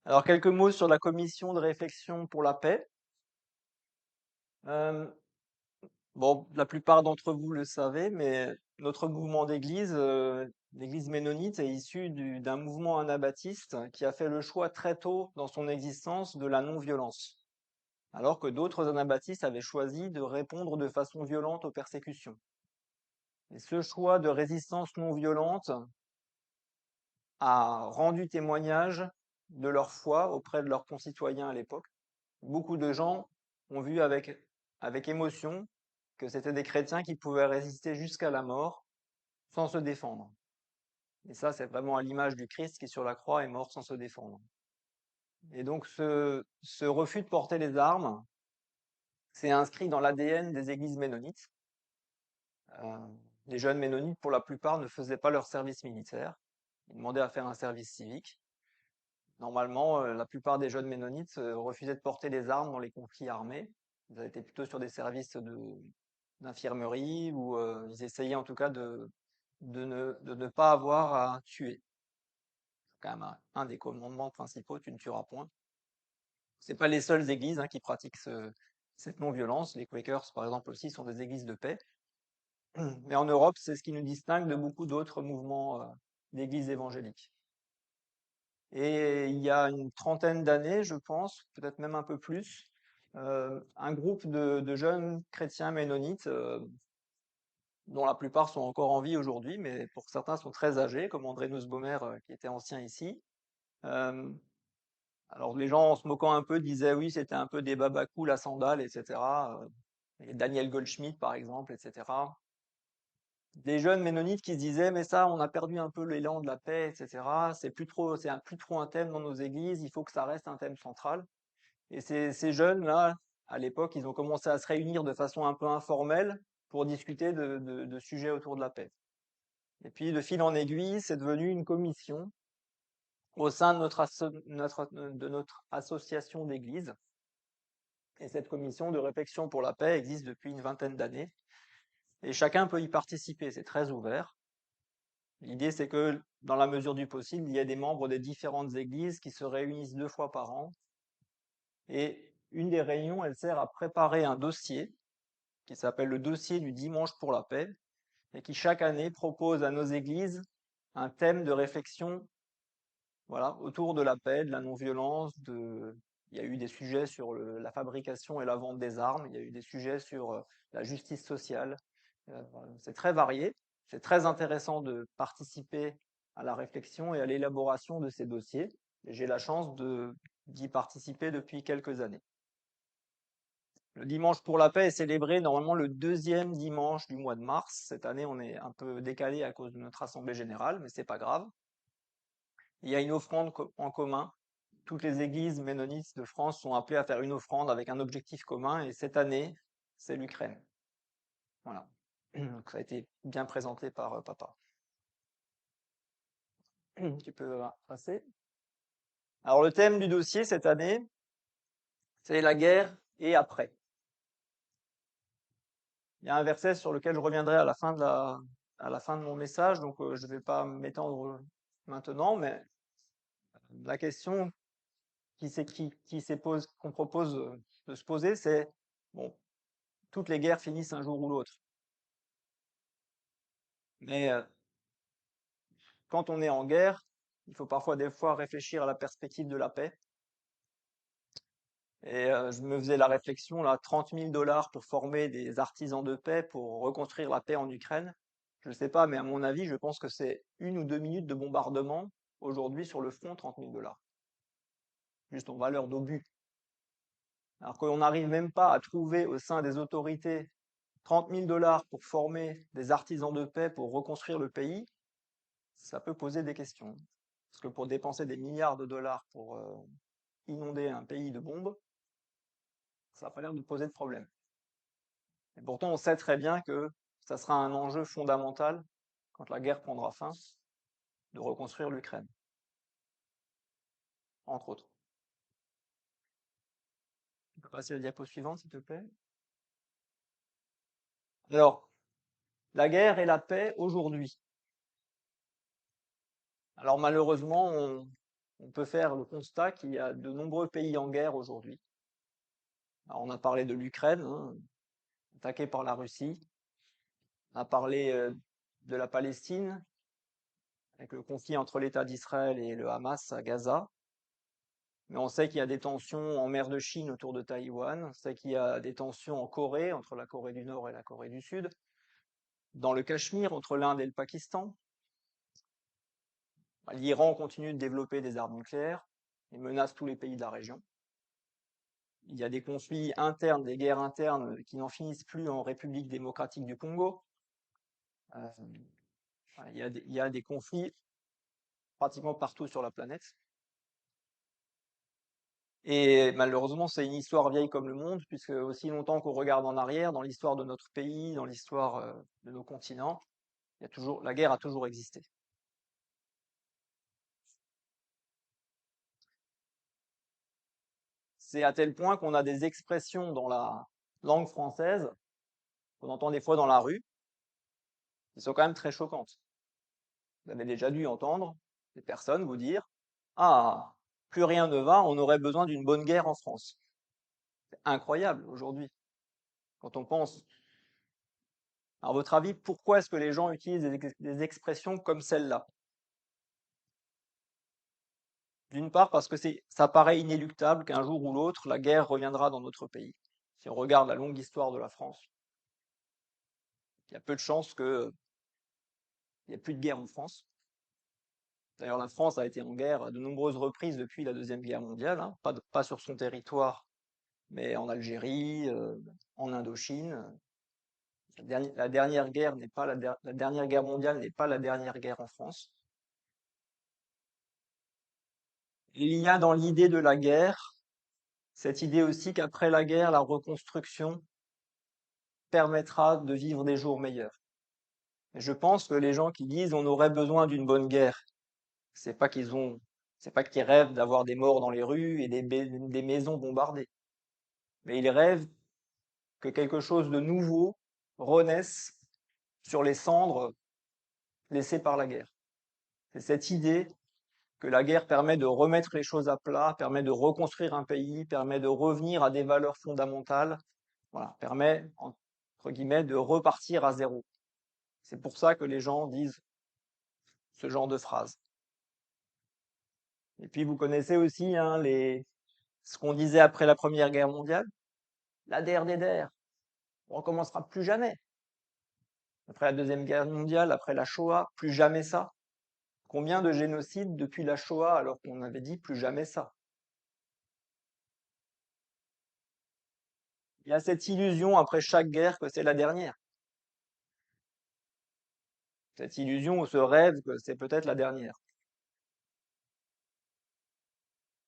Alors, quelques mots sur la commission de réflexion pour la paix. Euh, bon, la plupart d'entre vous le savez, mais notre mouvement d'église, l'église ménonite, est issu d'un mouvement anabaptiste qui a fait le choix très tôt dans son existence de la non-violence, alors que d'autres anabaptistes avaient choisi de répondre de façon violente aux persécutions. Et ce choix de résistance non violente a rendu témoignage de leur foi auprès de leurs concitoyens à l'époque. Beaucoup de gens ont vu avec émotion que c'était des chrétiens qui pouvaient résister jusqu'à la mort sans se défendre. Et ça, c'est vraiment à l'image du Christ qui, sur la croix, est mort sans se défendre. Et donc, ce refus de porter les armes, c'est inscrit dans l'ADN des églises ménonites. Euh, les jeunes ménonites, pour la plupart, ne faisaient pas leur service militaire. Ils demandaient à faire un service civique. Normalement, la plupart des jeunes ménonites refusaient de porter les armes dans les conflits armés. Ils étaient plutôt sur des services d'infirmerie ou ils essayaient en tout cas de ne pas avoir à tuer. C'est quand même un des commandements principaux, tu ne tueras point. C'est pas les seules églises qui pratiquent cette non-violence. Les Quakers, par exemple, aussi sont des églises de paix. Mais en Europe, c'est ce qui nous distingue de beaucoup d'autres mouvements d'églises évangéliques. Et il y a une trentaine d'années, je pense, peut-être même un peu plus, un groupe de jeunes chrétiens ménonites, dont la plupart sont encore en vie aujourd'hui, mais pour certains sont très âgés, comme André Nussbaumer, qui était ancien ici. Euh, alors les gens, en se moquant un peu, disaient oui, c'était un peu des babacools à sandales, etc. Et Daniel Goldschmidt, par exemple, etc. Des jeunes ménonites qui se disaient mais ça, on a perdu un peu l'élan de la paix, etc. Plus trop un thème dans nos églises, il faut que ça reste un thème central. Et ces jeunes-là, à l'époque, ils ont commencé à se réunir de façon un peu informelle pour discuter de sujets autour de la paix. Et puis, de fil en aiguille, c'est devenu une commission au sein de notre association d'églises. Et cette commission de réflexion pour la paix existe depuis une vingtaine d'années. Et chacun peut y participer, c'est très ouvert. L'idée, c'est que, dans la mesure du possible, il y a des membres des différentes églises qui se réunissent 2 fois par an. Et une des réunions, elle sert à préparer un dossier qui s'appelle le dossier du dimanche pour la paix et qui chaque année propose à nos églises un thème de réflexion, voilà, autour de la paix, de la non-violence. Il y a eu des sujets sur la fabrication et la vente des armes, il y a eu des sujets sur la justice sociale. C'est très varié, c'est très intéressant de participer à la réflexion et à l'élaboration de ces dossiers. Et j'ai la chance d'y participer depuis quelques années. Le dimanche pour la paix est célébré normalement le deuxième dimanche du mois de mars. Cette année, on est un peu décalé à cause de notre assemblée générale, mais c'est pas grave. Il y a une offrande en commun. Toutes les églises ménonites de France sont appelées à faire une offrande avec un objectif commun, et cette année, c'est l'Ukraine. Voilà. Donc, ça a été bien présenté par papa. Tu peux passer. Alors, le thème du dossier cette année, c'est la guerre et après. Il y a un verset sur lequel je reviendrai à la fin de mon message, donc je ne vais pas m'étendre maintenant, mais la question qu'on propose de se poser, c'est bon, toutes les guerres finissent un jour ou l'autre, mais quand on est en guerre, il faut parfois des fois réfléchir à la perspective de la paix. Et je me faisais la réflexion là, 30 000 $ pour former des artisans de paix pour reconstruire la paix en Ukraine. Je ne sais pas, mais à mon avis, je pense que c'est 1 ou 2 minutes de bombardement aujourd'hui sur le front, 30 000 $. Juste en valeur d'obus. Alors qu'on n'arrive même pas à trouver au sein des autorités 30 000 $ pour former des artisans de paix pour reconstruire le pays, ça peut poser des questions. Parce que pour dépenser des milliards de dollars pour inonder un pays de bombes, ça n'a pas l'air de poser de problème. Et pourtant, on sait très bien que ça sera un enjeu fondamental quand la guerre prendra fin, de reconstruire l'Ukraine, entre autres. Tu peux passer à la diapo suivante, s'il te plaît. Alors, la guerre et la paix aujourd'hui. Alors malheureusement, on peut faire le constat qu'il y a de nombreux pays en guerre aujourd'hui. Alors, on a parlé de l'Ukraine, hein, attaquée par la Russie. On a parlé de la Palestine, avec le conflit entre l'État d'Israël et le Hamas à Gaza. Mais on sait qu'il y a des tensions en mer de Chine autour de Taïwan. On sait qu'il y a des tensions en Corée, entre la Corée du Nord et la Corée du Sud. Dans le Cachemire, entre l'Inde et le Pakistan. L'Iran continue de développer des armes nucléaires et menace tous les pays de la région. Il y a des conflits internes, des guerres internes qui n'en finissent plus en République démocratique du Congo. Euh, il y a des conflits pratiquement partout sur la planète. Et malheureusement, c'est une histoire vieille comme le monde, puisque aussi longtemps qu'on regarde en arrière, dans l'histoire de notre pays, dans l'histoire de nos continents, la guerre a toujours existé. C'est à tel point qu'on a des expressions dans la langue française, qu'on entend des fois dans la rue, qui sont quand même très choquantes. Vous avez déjà dû entendre des personnes vous dire: «Ah, plus rien ne va, on aurait besoin d'une bonne guerre en France». C'est incroyable aujourd'hui, quand on pense. À votre avis, pourquoi est-ce que les gens utilisent des expressions comme celle-là? D'une part, parce que ça paraît inéluctable qu'un jour ou l'autre, la guerre reviendra dans notre pays. Si on regarde la longue histoire de la France, il y a peu de chances qu'il n'y ait plus de guerre en France. D'ailleurs, la France a été en guerre à de nombreuses reprises depuis la Deuxième Guerre mondiale, hein, pas sur son territoire, mais en Algérie, en Indochine. La dernière guerre n'est pas la dernière guerre mondiale n'est pas la dernière guerre en France. Il y a dans l'idée de la guerre cette idée aussi qu'après la guerre, la reconstruction permettra de vivre des jours meilleurs. Et je pense que les gens qui disent on aurait besoin d'une bonne guerre, c'est pas c'est pas qu'ils rêvent d'avoir des morts dans les rues et des maisons bombardées, mais ils rêvent que quelque chose de nouveau renaisse sur les cendres laissées par la guerre. C'est cette idée que la guerre permet de remettre les choses à plat, permet de reconstruire un pays, permet de revenir à des valeurs fondamentales, voilà, permet, entre guillemets, de repartir à zéro. C'est pour ça que les gens disent ce genre de phrases. Et puis vous connaissez aussi hein, ce qu'on disait après la Première Guerre mondiale, la der des der, on recommencera plus jamais. Après la Deuxième Guerre mondiale, après la Shoah, plus jamais ça. Combien de génocides depuis la Shoah alors qu'on avait dit plus jamais ça? Il y a cette illusion après chaque guerre que c'est la dernière. Cette illusion ou ce rêve que c'est peut-être la dernière.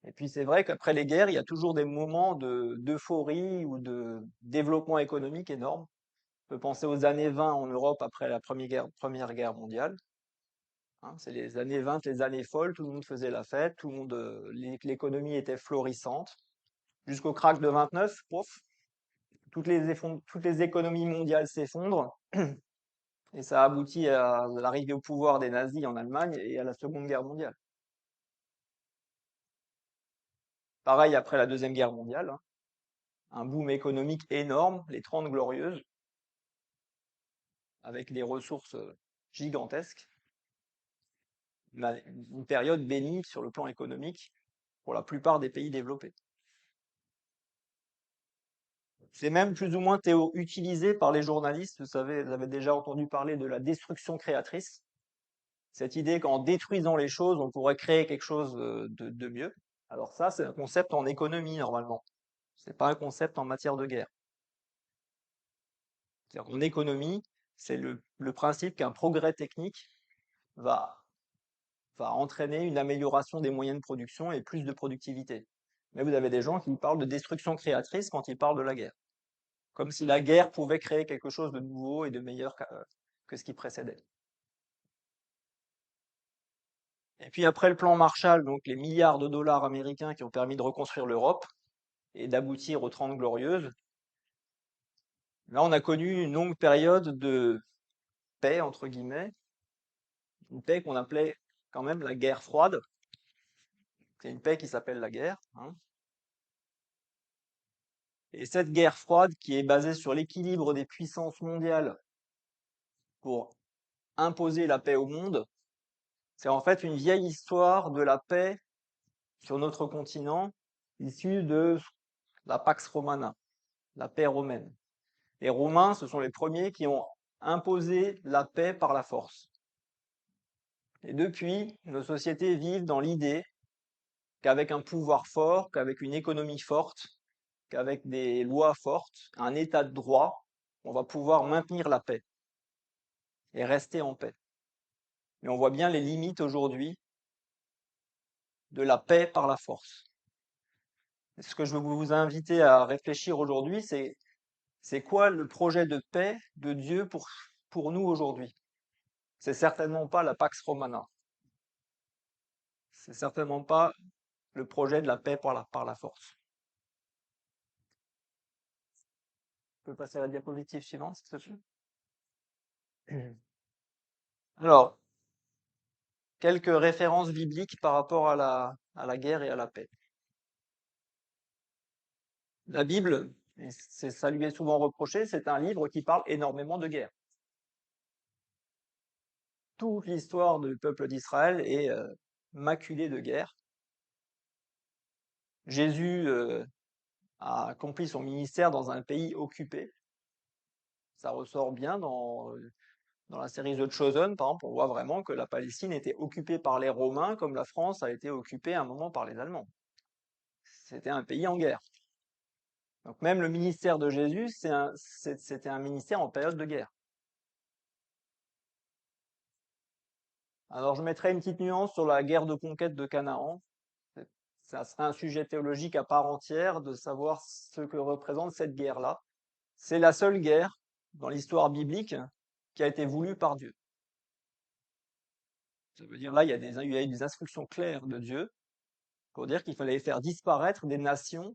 Et puis c'est vrai qu'après les guerres, il y a toujours des moments d'euphorie ou de développement économique énorme. On peut penser aux années 20 en Europe après la Première Guerre mondiale. Hein, c'est les années 20, les années folles, tout le monde faisait la fête, l'économie était florissante. Jusqu'au krach de 29, pouf, toutes les économies mondiales s'effondrent. Et ça aboutit à l'arrivée au pouvoir des nazis en Allemagne et à la Seconde Guerre mondiale. Pareil après la Deuxième Guerre mondiale, hein, un boom économique énorme, les 30 glorieuses, avec des ressources gigantesques, une période bénie sur le plan économique pour la plupart des pays développés. C'est même plus ou moins utilisé par les journalistes. Vous savez, vous avez déjà entendu parler de la destruction créatrice. Cette idée qu'en détruisant les choses, on pourrait créer quelque chose de mieux. Alors ça, c'est un concept en économie normalement. C'est pas un concept en matière de guerre. En économie, c'est le principe qu'un progrès technique va entraîner une amélioration des moyens de production et plus de productivité. Mais vous avez des gens qui parlent de destruction créatrice quand ils parlent de la guerre. Comme si la guerre pouvait créer quelque chose de nouveau et de meilleur que ce qui précédait. Et puis après le plan Marshall, donc les milliards de dollars américains qui ont permis de reconstruire l'Europe et d'aboutir aux 30 glorieuses, là on a connu une longue période de paix, entre guillemets, une paix qu'on appelait quand même la guerre froide. C'est une paix qui s'appelle la guerre, hein. Et cette guerre froide, qui est basée sur l'équilibre des puissances mondiales pour imposer la paix au monde, c'est en fait une vieille histoire de la paix sur notre continent, issue de la Pax Romana, la paix romaine. Les Romains, ce sont les premiers qui ont imposé la paix par la force. Et depuis, nos sociétés vivent dans l'idée qu'avec un pouvoir fort, qu'avec une économie forte, qu'avec des lois fortes, un état de droit, on va pouvoir maintenir la paix et rester en paix. Mais on voit bien les limites aujourd'hui de la paix par la force. Et ce que je veux vous inviter à réfléchir aujourd'hui, c'est quoi le projet de paix de Dieu pour nous aujourd'hui? C'est certainement pas la Pax Romana. C'est certainement pas le projet de la paix par la force. On peut passer à la diapositive suivante, s'il te plaît. Alors, quelques références bibliques par rapport à la guerre et à la paix. La Bible, et ça lui est souvent reproché, c'est un livre qui parle énormément de guerre. Toute l'histoire du peuple d'Israël est maculée de guerre. Jésus a accompli son ministère dans un pays occupé. Ça ressort bien dans la série The Chosen, par exemple, on voit vraiment que la Palestine était occupée par les Romains, comme la France a été occupée à un moment par les Allemands. C'était un pays en guerre. Donc même le ministère de Jésus, c'était un ministère en période de guerre. Alors je mettrai une petite nuance sur la guerre de conquête de Canaan. Ça serait un sujet théologique à part entière de savoir ce que représente cette guerre-là. C'est la seule guerre dans l'histoire biblique qui a été voulue par Dieu. Ça veut dire là, il y a eu des instructions claires de Dieu pour dire qu'il fallait faire disparaître des nations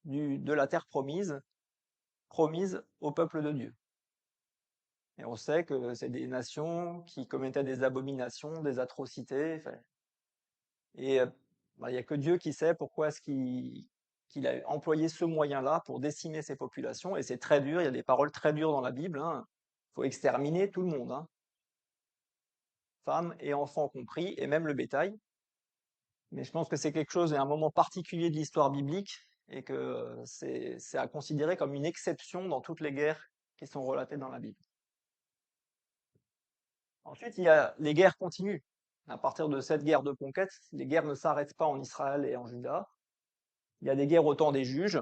de la terre promise au peuple de Dieu. Et on sait que c'est des nations qui commettaient des abominations, des atrocités. Et il n'y a que Dieu qui sait pourquoi est-ce qu'il a employé ce moyen-là pour décimer ces populations. Et c'est très dur, il y a des paroles très dures dans la Bible. Il faut exterminer tout le monde, femmes et enfants compris, et même le bétail. Mais je pense que c'est quelque chose, et un moment particulier de l'histoire biblique, et que c'est à considérer comme une exception dans toutes les guerres qui sont relatées dans la Bible. Ensuite, il y a les guerres continues. À partir de cette guerre de conquête, les guerres ne s'arrêtent pas en Israël et en Juda. Il y a des guerres au temps des juges,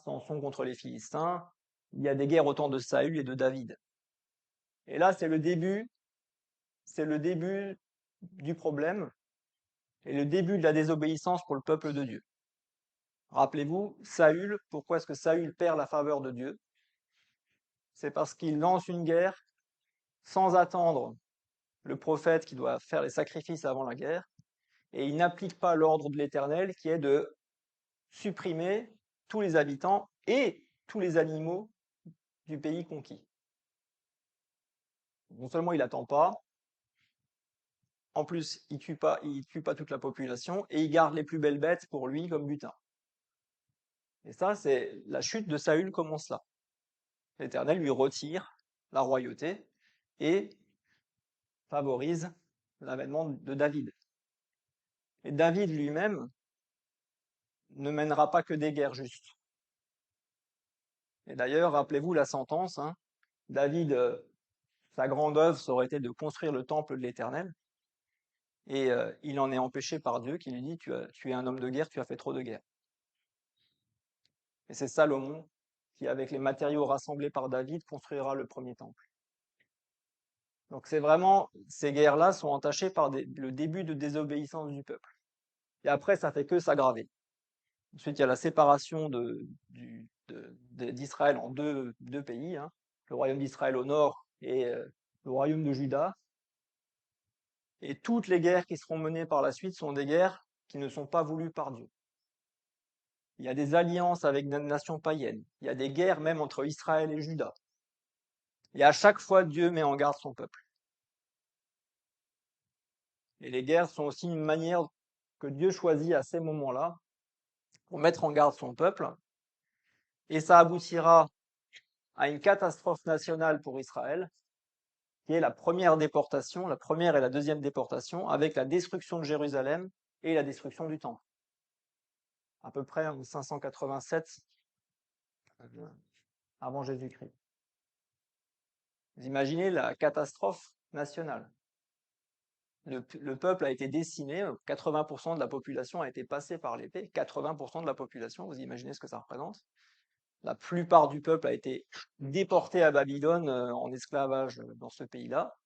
Samson contre les Philistins. Il y a des guerres au temps de Saül et de David. Et là, c'est le début du problème et le début de la désobéissance pour le peuple de Dieu. Rappelez-vous, Saül, pourquoi est-ce que Saül perd la faveur de Dieu? C'est parce qu'il lance une guerre sans attendre le prophète qui doit faire les sacrifices avant la guerre, et il n'applique pas l'ordre de l'Éternel qui est de supprimer tous les habitants et tous les animaux du pays conquis. Non seulement il n'attend pas, en plus il tue pas toute la population, et il garde les plus belles bêtes pour lui comme butin. Et ça, c'est la chute de Saül commence là. L'Éternel lui retire la royauté et favorise l'avènement de David. Et David lui-même ne mènera pas que des guerres justes. Et d'ailleurs, rappelez-vous la sentence, David, sa grande œuvre, ça aurait été de construire le temple de l'Éternel, et il en est empêché par Dieu qui lui dit, tu es un homme de guerre, tu as fait trop de guerre. Et c'est Salomon qui, avec les matériaux rassemblés par David, construira le premier temple. Donc c'est vraiment, ces guerres-là sont entachées par le début de désobéissance du peuple. Et après, ça fait que s'aggraver. Ensuite, il y a la séparation d'Israël en deux pays, le royaume d'Israël au nord et le royaume de Juda. Et toutes les guerres qui seront menées par la suite sont des guerres qui ne sont pas voulues par Dieu. Il y a des alliances avec des nations païennes. Il y a des guerres même entre Israël et Juda. Et à chaque fois, Dieu met en garde son peuple. Et les guerres sont aussi une manière que Dieu choisit à ces moments-là pour mettre en garde son peuple, et ça aboutira à une catastrophe nationale pour Israël, qui est la première déportation, la première et la deuxième déportation, avec la destruction de Jérusalem et la destruction du temple, à peu près en 587 avant Jésus-Christ. Vous imaginez la catastrophe nationale. Le peuple a été décimé, 80% de la population a été passée par l'épée, 80% de la population, vous imaginez ce que ça représente. La plupart du peuple a été déporté à Babylone en esclavage dans ce pays-là.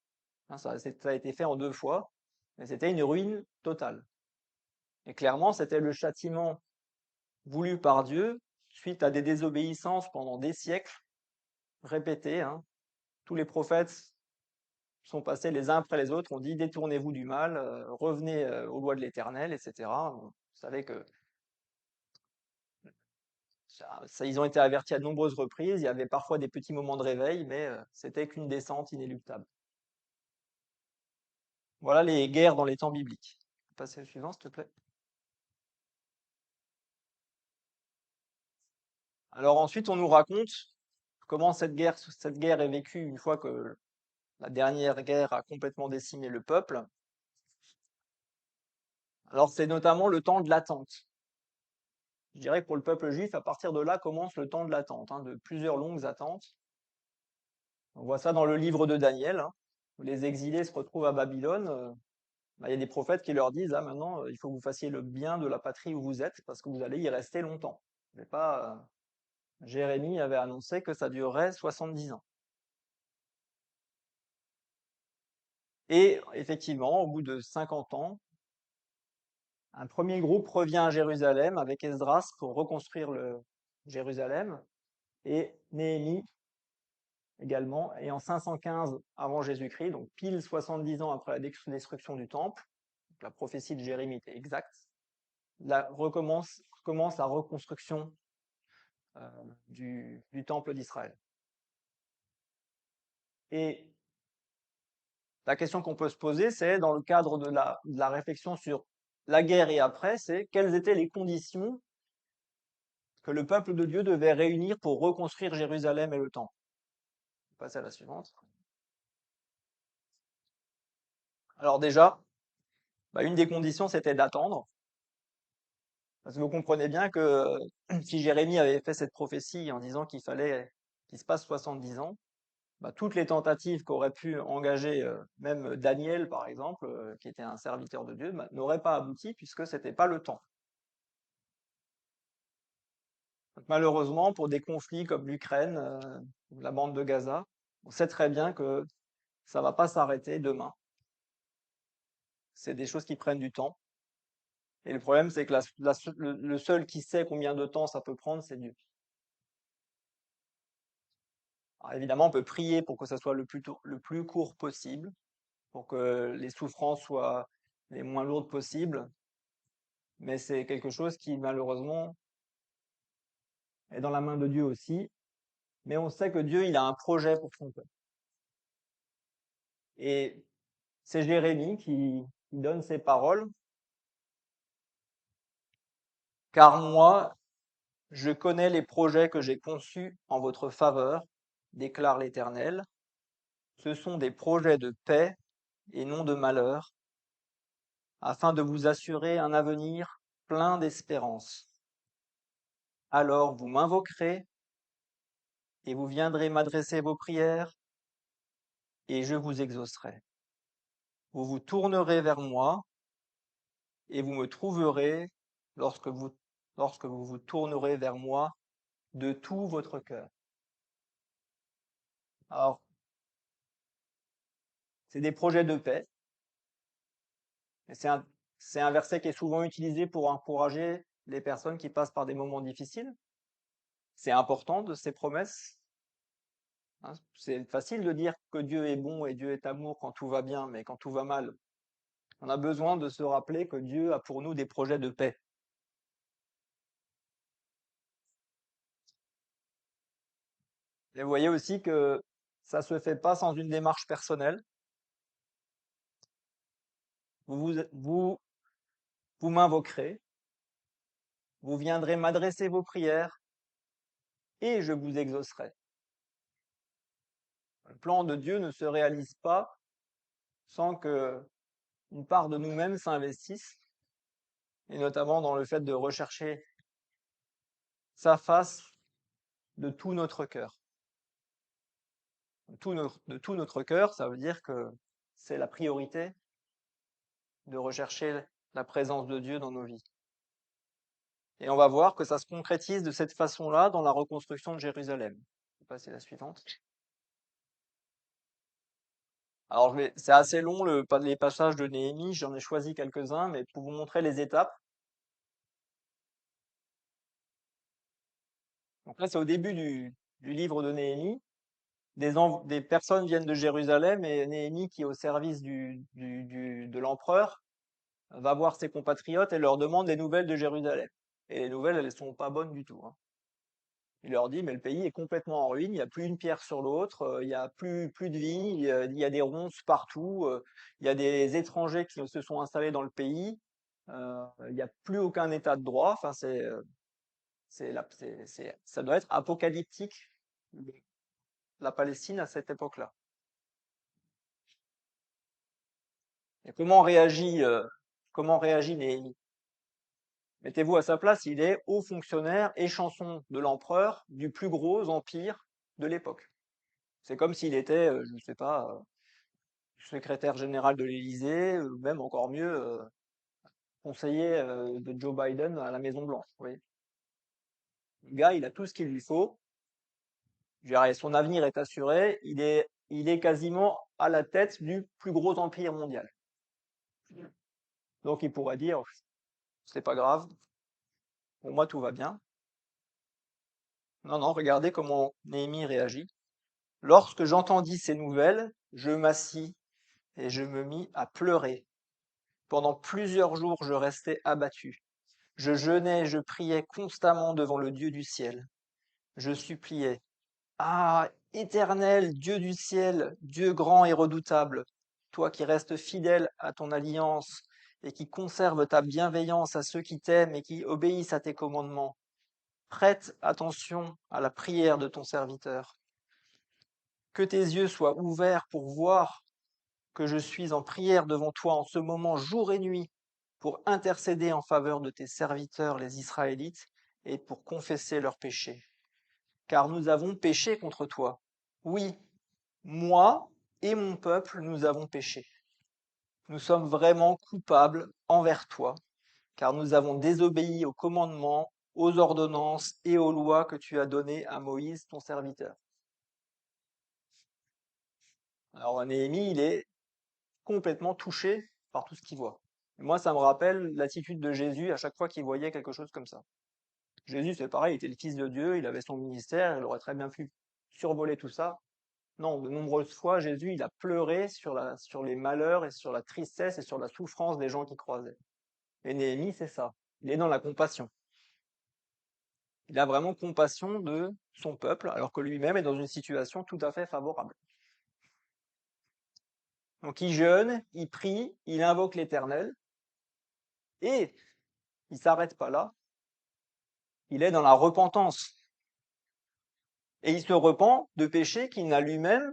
Ça a été fait en 2 fois, mais c'était une ruine totale. Et clairement, c'était le châtiment voulu par Dieu suite à des désobéissances pendant des siècles répétées. Tous les prophètes sont passés les uns après les autres, ont dit détournez-vous du mal, revenez aux lois de l'Éternel, etc. Vous savez que ils ont été avertis à de nombreuses reprises, il y avait parfois des petits moments de réveil, mais c'était qu'une descente inéluctable. Voilà les guerres dans les temps bibliques. Passez au suivant, s'il te plaît. Alors ensuite, on nous raconte comment cette guerre est vécue une fois que la dernière guerre a complètement décimé le peuple. Alors c'est notamment le temps de l'attente. Je dirais que pour le peuple juif, à partir de là commence le temps de l'attente, de plusieurs longues attentes. On voit ça dans le livre de Daniel, où les exilés se retrouvent à Babylone. Il y a des prophètes qui leur disent, maintenant, il faut que vous fassiez le bien de la patrie où vous êtes, parce que vous allez y rester longtemps. Mais pas, Jérémie avait annoncé que ça durerait 70 ans. Et effectivement, au bout de 50 ans, un premier groupe revient à Jérusalem avec Esdras pour reconstruire Jérusalem, et Néhémie également. Et en 515 avant Jésus-Christ, donc pile 70 ans après la destruction du temple, la prophétie de Jérémie était exacte, commence la reconstruction du temple d'Israël. Et la question qu'on peut se poser, c'est dans le cadre de la réflexion sur la guerre et après, c'est quelles étaient les conditions que le peuple de Dieu devait réunir pour reconstruire Jérusalem et le temple. On passe à la suivante. Alors déjà, une des conditions, c'était d'attendre. Parce que vous comprenez bien que si Jérémie avait fait cette prophétie en disant qu'il fallait qu'il se passe 70 ans, toutes les tentatives qu'aurait pu engager même Daniel, par exemple, qui était un serviteur de Dieu, n'auraient pas abouti puisque c'était pas le temps. Donc, malheureusement, pour des conflits comme l'Ukraine, la bande de Gaza, on sait très bien que ça va pas s'arrêter demain. C'est des choses qui prennent du temps. Et le problème, c'est que le seul qui sait combien de temps ça peut prendre, c'est Dieu. Alors évidemment, on peut prier pour que ça soit le plus court possible, pour que les souffrances soient les moins lourdes possibles, mais c'est quelque chose qui, malheureusement, est dans la main de Dieu aussi. Mais on sait que Dieu, il a un projet pour son peuple. Et c'est Jérémie qui donne ces paroles. Car moi, je connais les projets que j'ai conçus en votre faveur, déclare l'Éternel. Ce sont des projets de paix et non de malheur, afin de vous assurer un avenir plein d'espérance. Alors vous m'invoquerez et vous viendrez m'adresser vos prières et je vous exaucerai. Vous vous tournerez vers moi et vous me trouverez lorsque vous vous tournerez vers moi de tout votre cœur. Alors, c'est des projets de paix. Et c'est un verset qui est souvent utilisé pour encourager les personnes qui passent par des moments difficiles. C'est important de ces promesses. C'est facile de dire que Dieu est bon et Dieu est amour quand tout va bien, mais quand tout va mal, on a besoin de se rappeler que Dieu a pour nous des projets de paix. Et vous voyez aussi que ça se fait pas sans une démarche personnelle. Vous vous m'invoquerez, vous viendrez m'adresser vos prières, et je vous exaucerai. Le plan de Dieu ne se réalise pas sans que une part de nous-mêmes s'investisse, et notamment dans le fait de rechercher sa face de tout notre cœur. De tout notre cœur, ça veut dire que c'est la priorité de rechercher la présence de Dieu dans nos vies. Et on va voir que ça se concrétise de cette façon-là dans la reconstruction de Jérusalem. Je vais passer la suivante. Alors, c'est assez long les passages de Néhémie, j'en ai choisi quelques-uns, mais pour vous montrer les étapes. Donc là, c'est au début du livre de Néhémie. Des personnes viennent de Jérusalem et Néhémie, qui est au service de l'empereur, va voir ses compatriotes et leur demande des nouvelles de Jérusalem. Et les nouvelles, elles sont pas bonnes du tout, hein. Il leur dit, mais le pays est complètement en ruine, il n'y a plus une pierre sur l'autre, il n'y a plus de vie, il y a des ronces partout, il y a des étrangers qui se sont installés dans le pays, il n'y a plus aucun état de droit. Enfin, ça doit être apocalyptique, la Palestine à cette époque-là. Et comment réagit Néhémie? Mettez-vous à sa place, il est haut fonctionnaire et chanson de l'empereur du plus gros empire de l'époque. C'est comme s'il était, je ne sais pas, secrétaire général de l'Élysée, ou même encore mieux, conseiller de Joe Biden à la Maison Blanche. Oui. Le gars, il a tout ce qu'il lui faut. Je dirais, son avenir est assuré. Il est quasiment à la tête du plus gros empire mondial. Donc il pourrait dire, c'est pas grave, pour moi tout va bien. Non, non, regardez comment Néhémie réagit. Lorsque j'entendis ces nouvelles, je m'assis et je me mis à pleurer. Pendant plusieurs jours, je restais abattu. Je jeûnais et je priais constamment devant le Dieu du ciel. Je suppliais: Ah, éternel Dieu du ciel, Dieu grand et redoutable, toi qui restes fidèle à ton alliance et qui conserves ta bienveillance à ceux qui t'aiment et qui obéissent à tes commandements, prête attention à la prière de ton serviteur. Que tes yeux soient ouverts pour voir que je suis en prière devant toi en ce moment jour et nuit, pour intercéder en faveur de tes serviteurs les Israélites et pour confesser leurs péchés. Car nous avons péché contre toi. Oui, moi et mon peuple, nous avons péché. Nous sommes vraiment coupables envers toi, car nous avons désobéi aux commandements, aux ordonnances et aux lois que tu as données à Moïse, ton serviteur. Alors Néhémie, il est complètement touché par tout ce qu'il voit. Et moi, ça me rappelle l'attitude de Jésus à chaque fois qu'il voyait quelque chose comme ça. Jésus, c'est pareil, il était le Fils de Dieu, il avait son ministère, il aurait très bien pu survoler tout ça. Non, de nombreuses fois, Jésus, il a pleuré sur les malheurs et sur la tristesse et sur la souffrance des gens qui croisaient. Et Néhémie, c'est ça. Il est dans la compassion. Il a vraiment compassion de son peuple, alors que lui-même est dans une situation tout à fait favorable. Donc il jeûne, il prie, il invoque l'Éternel, et il s'arrête pas là. Il est dans la repentance. Et il se repent de péchés qu'il n'a lui-même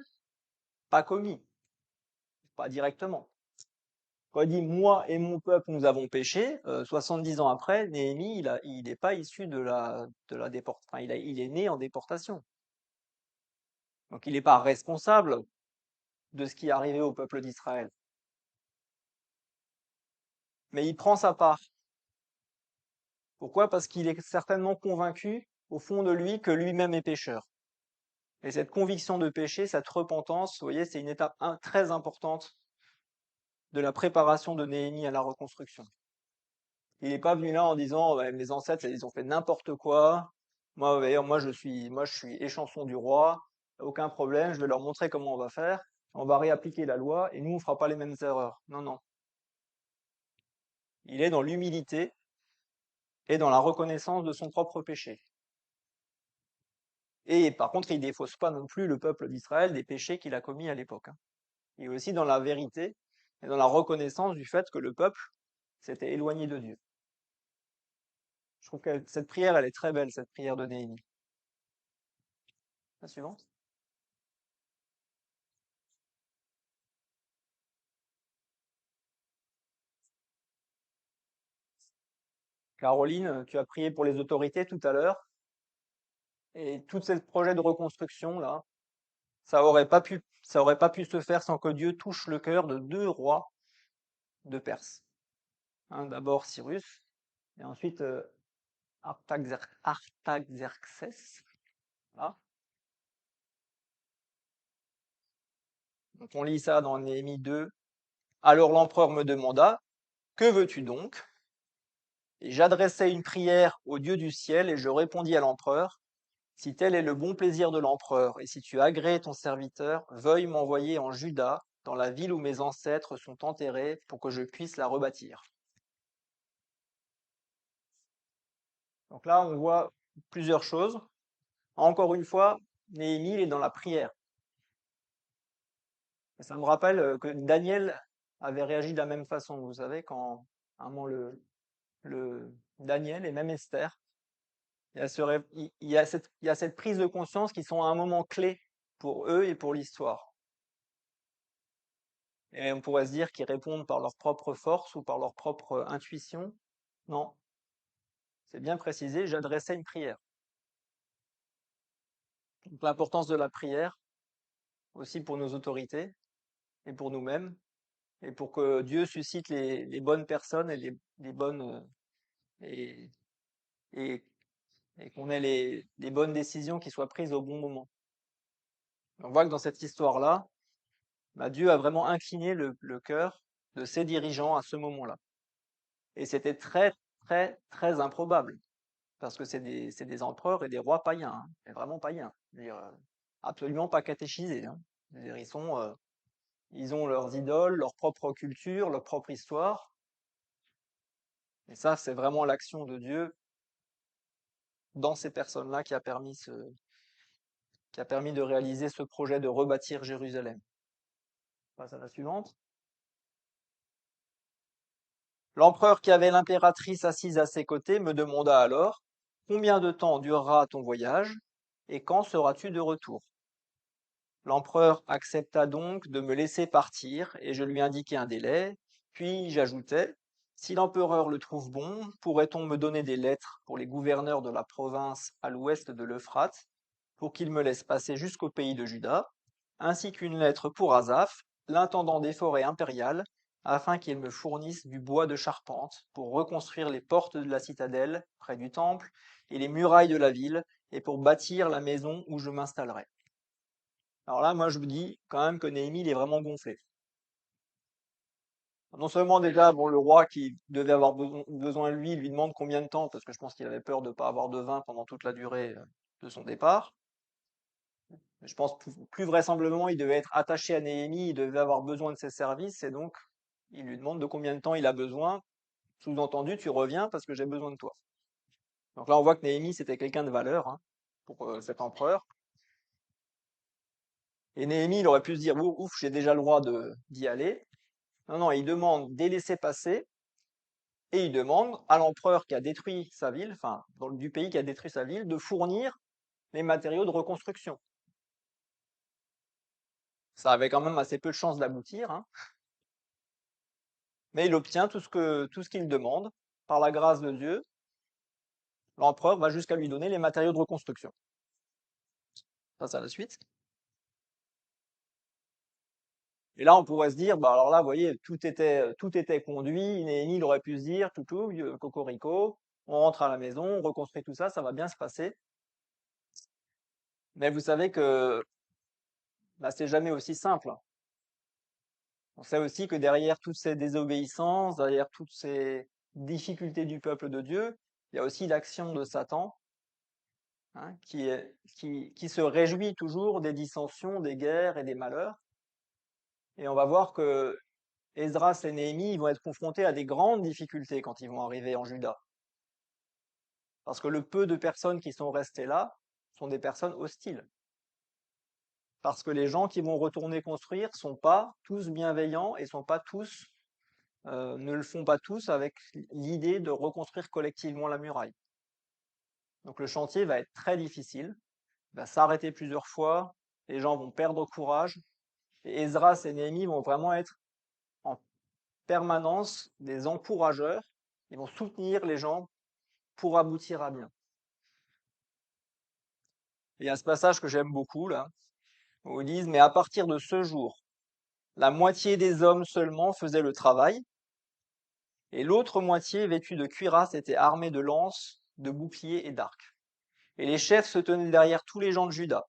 pas commis, pas directement. Quand il dit moi et mon peuple nous avons péché, 70 ans après, Néhémie, il n'est pas issu de la déportation. Enfin, il est né en déportation. Donc il n'est pas responsable de ce qui est arrivé au peuple d'Israël. Mais il prend sa part. Pourquoi? Parce qu'il est certainement convaincu, au fond de lui, que lui-même est pécheur. Et cette conviction de péché, cette repentance, vous voyez, c'est une étape très importante de la préparation de Néhémie à la reconstruction. Il n'est pas venu là en disant mes ancêtres ils ont fait n'importe quoi. Moi, d'ailleurs, moi je suis échanson du roi, aucun problème, je vais leur montrer comment on va faire. On va réappliquer la loi et nous on fera pas les mêmes erreurs. Non, non. Il est dans l'humilité et dans la reconnaissance de son propre péché. Et par contre, il défausse pas non plus le peuple d'Israël des péchés qu'il a commis à l'époque. Il est aussi dans la vérité et dans la reconnaissance du fait que le peuple s'était éloigné de Dieu. Je trouve que cette prière, elle est très belle, cette prière de Néhémie. La suivante. Caroline, tu as prié pour les autorités tout à l'heure, et tout ce projet de reconstruction là, ça aurait pas pu se faire sans que Dieu touche le cœur de deux rois de Perse. D'abord Cyrus, et ensuite Artaxerxès. Là. Donc on lit ça dans Néhémie 2. Alors l'empereur me demanda, que veux-tu donc? Et j'adressai une prière au Dieu du ciel, et je répondis à l'empereur, si tel est le bon plaisir de l'empereur, et si tu agrées ton serviteur, veuille m'envoyer en Juda, dans la ville où mes ancêtres sont enterrés, pour que je puisse la rebâtir. Donc là, on voit plusieurs choses. Encore une fois, Néhémie il est dans la prière. Et ça me rappelle que Daniel avait réagi de la même façon, vous savez, quand à un moment le Daniel et même Esther, il y a cette prise de conscience qui sont à un moment clé pour eux et pour l'histoire. Et on pourrait se dire qu'ils répondent par leur propre force ou par leur propre intuition. Non, c'est bien précisé, j'adressais une prière. Donc l'importance de la prière, aussi pour nos autorités et pour nous-mêmes, et pour que Dieu suscite les bonnes personnes et les bonnes et, et, et qu'on ait les bonnes décisions qui soient prises au bon moment. On voit que dans cette histoire-là, Dieu a vraiment incliné le cœur de ses dirigeants à ce moment-là. Et c'était très, très, très improbable, parce que c'est des empereurs et des rois païens, hein, et vraiment païens. C'est-à-dire, absolument pas catéchisés. Hein. C'est-à-dire, ils ont leurs idoles, leur propre culture, leur propre histoire. Et ça, c'est vraiment l'action de Dieu dans ces personnes-là qui a permis de réaliser ce projet de rebâtir Jérusalem. On passe à la suivante. L'empereur qui avait l'impératrice assise à ses côtés me demanda alors, combien de temps durera ton voyage et quand seras-tu de retour? L'empereur accepta donc de me laisser partir et je lui indiquai un délai, puis j'ajoutai, si l'empereur le trouve bon, pourrait-on me donner des lettres pour les gouverneurs de la province à l'ouest de l'Euphrate, pour qu'ils me laissent passer jusqu'au pays de Juda, ainsi qu'une lettre pour Asaph, l'intendant des forêts impériales, afin qu'il me fournisse du bois de charpente pour reconstruire les portes de la citadelle près du temple et les murailles de la ville, et pour bâtir la maison où je m'installerai. Alors là, moi, je vous dis quand même que Néhémie, il est vraiment gonflé. Non seulement déjà, bon, le roi qui devait avoir besoin de lui demande combien de temps, parce que je pense qu'il avait peur de ne pas avoir de vin pendant toute la durée de son départ. Mais je pense plus vraisemblablement, il devait être attaché à Néhémie, il devait avoir besoin de ses services, et donc il lui demande de combien de temps il a besoin. Sous-entendu, tu reviens parce que j'ai besoin de toi. Donc là, on voit que Néhémie, c'était quelqu'un de valeur hein, pour cet empereur. Et Néhémie, il aurait pu se dire, ouf, j'ai déjà le droit d'y aller. Non, non, il demande des laissez-passer et il demande à l'empereur qui a détruit sa ville, enfin, du pays qui a détruit sa ville, de fournir les matériaux de reconstruction. Ça avait quand même assez peu de chances d'aboutir, hein, mais il obtient tout ce qu'il demande par la grâce de Dieu. L'empereur va jusqu'à lui donner les matériaux de reconstruction. Ça, c'est la suite. Et là, on pourrait se dire, bah alors là, vous voyez, tout était conduit. Néhémie, il aurait pu se dire, toutou, cocorico, on rentre à la maison, on reconstruit tout ça, ça va bien se passer. Mais vous savez que c'est jamais aussi simple. On sait aussi que derrière toutes ces désobéissances, derrière toutes ces difficultés du peuple de Dieu, il y a aussi l'action de Satan, hein, qui se réjouit toujours des dissensions, des guerres et des malheurs. Et on va voir que Esdras et Néhémie vont être confrontés à des grandes difficultés quand ils vont arriver en Juda. Parce que le peu de personnes qui sont restées là sont des personnes hostiles. Parce que les gens qui vont retourner construire sont pas tous bienveillants et sont pas tous ne le font pas tous avec l'idée de reconstruire collectivement la muraille. Donc le chantier va être très difficile, va s'arrêter plusieurs fois, les gens vont perdre courage, et Esdras et Néhémie vont vraiment être en permanence des encourageurs, ils vont soutenir les gens pour aboutir à bien. Et il y a ce passage que j'aime beaucoup là, où ils disent, mais à partir de ce jour, la moitié des hommes seulement faisaient le travail, et l'autre moitié, vêtue de cuirasse, était armée de lances, de boucliers et d'arcs. Et les chefs se tenaient derrière tous les gens de Juda.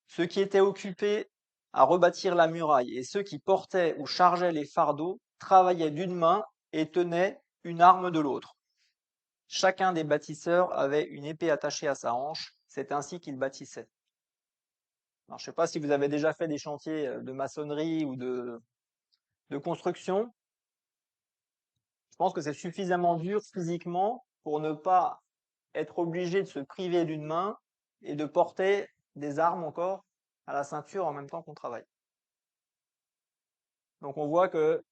Ceux qui étaient occupés à rebâtir la muraille et ceux qui portaient ou chargeaient les fardeaux travaillaient d'une main et tenaient une arme de l'autre. Chacun des bâtisseurs avait une épée attachée à sa hanche, c'est ainsi qu'ils bâtissaient. Alors, je ne sais pas si vous avez déjà fait des chantiers de maçonnerie ou de construction. Je pense que c'est suffisamment dur physiquement pour ne pas être obligé de se priver d'une main et de porter des armes encore à la ceinture en même temps qu'on travaille. Donc on voit que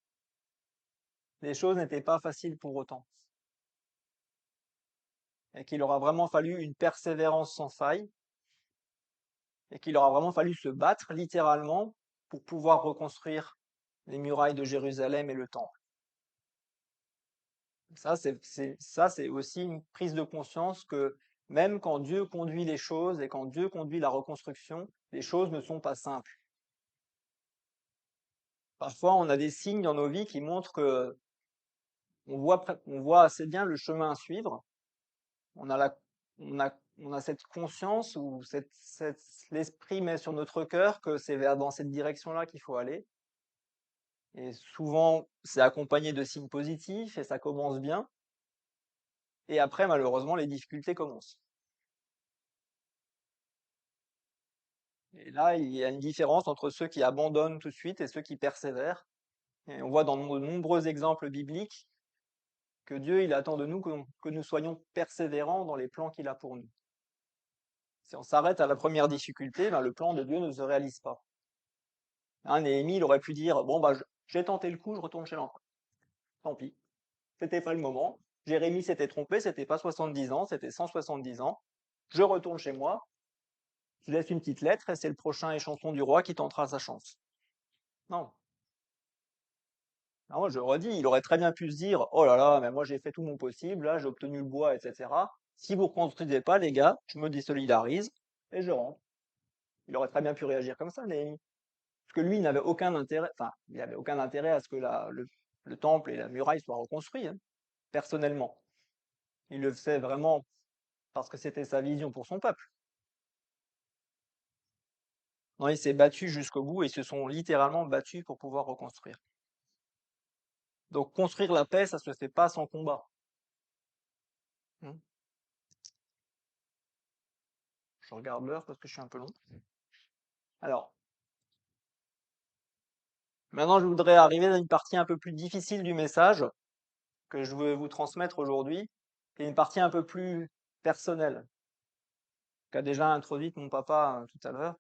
les choses n'étaient pas faciles pour autant. Et qu'il aura vraiment fallu une persévérance sans faille. Et qu'il aura vraiment fallu se battre littéralement pour pouvoir reconstruire les murailles de Jérusalem et le temple. Ça, c'est aussi une prise de conscience que même quand Dieu conduit les choses et quand Dieu conduit la reconstruction, les choses ne sont pas simples. Parfois, on a des signes dans nos vies qui montrent que on voit assez bien le chemin à suivre. On a on a cette conscience ou l'esprit met sur notre cœur que c'est dans cette direction-là qu'il faut aller. Et souvent, c'est accompagné de signes positifs et ça commence bien. Et après, malheureusement, les difficultés commencent. Et là, il y a une différence entre ceux qui abandonnent tout de suite et ceux qui persévèrent. Et on voit dans de nombreux exemples bibliques que Dieu, il attend de nous que nous soyons persévérants dans les plans qu'il a pour nous. Si on s'arrête à la première difficulté, ben, le plan de Dieu ne se réalise pas. Néhémie, il aurait pu dire, bon, bah, j'ai tenté le coup, je retourne chez l'empereur. Tant pis. C'était pas le moment. Jérémie s'était trompé, c'était pas 70 ans, c'était 170 ans. Je retourne chez moi, je laisse une petite lettre et c'est le prochain échanson du roi qui tentera sa chance. Non. Alors moi, je redis, il aurait très bien pu se dire, oh là là, mais moi j'ai fait tout mon possible, là j'ai obtenu le bois, etc. Si vous ne reconstruisez pas, les gars, je me désolidarise et je rentre. Il aurait très bien pu réagir comme ça, Néhémie. Parce que lui, il n'avait aucun intérêt, enfin, il n'avait aucun intérêt à ce que le temple et la muraille soient reconstruits, hein, personnellement. Il le faisait vraiment parce que c'était sa vision pour son peuple. Non, il s'est battu jusqu'au bout et ils se sont littéralement battus pour pouvoir reconstruire. Donc construire la paix, ça se fait pas sans combat. Hmm. Je regarde l'heure parce que je suis un peu long. Alors, maintenant je voudrais arriver à une partie un peu plus difficile du message que je veux vous transmettre aujourd'hui, qui est une partie un peu plus personnelle, qu'a déjà introduite mon papa tout à l'heure.